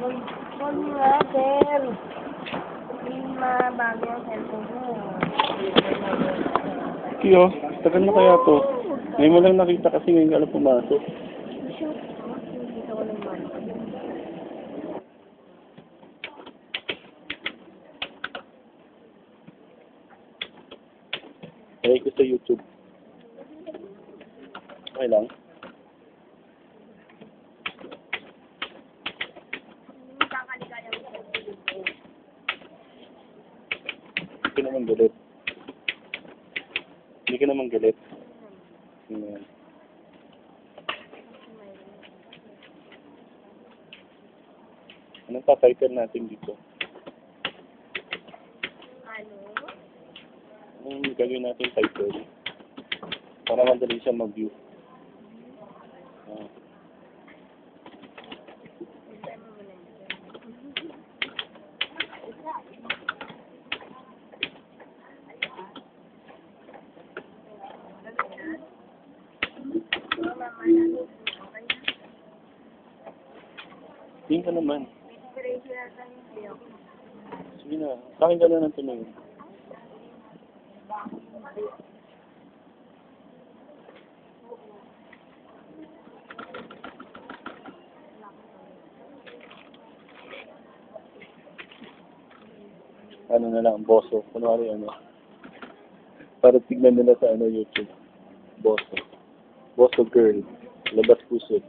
Phone nga, sir. Hindi mabago ang cellphone mo. Kiyo, tagal na kaya to. Ngayon mo lang nakita kasi ngayon ka lang pumasok. Shoot. Dito ko lang man. Try ko sa YouTube. Okay lang. Hindi ka naman galit. Hindi ka naman galit. Ayan. Anong pa-title natin dito? Ano? Anong gagawin natin title? Para madali siya mag-view. Tingin ka naman. Sige na. Sa akin ka na ng tumingin. Ano na lang, boso. Kunwari ano. Para tignan nila sa ano YouTube. Boso. Boso girl. Labas puso.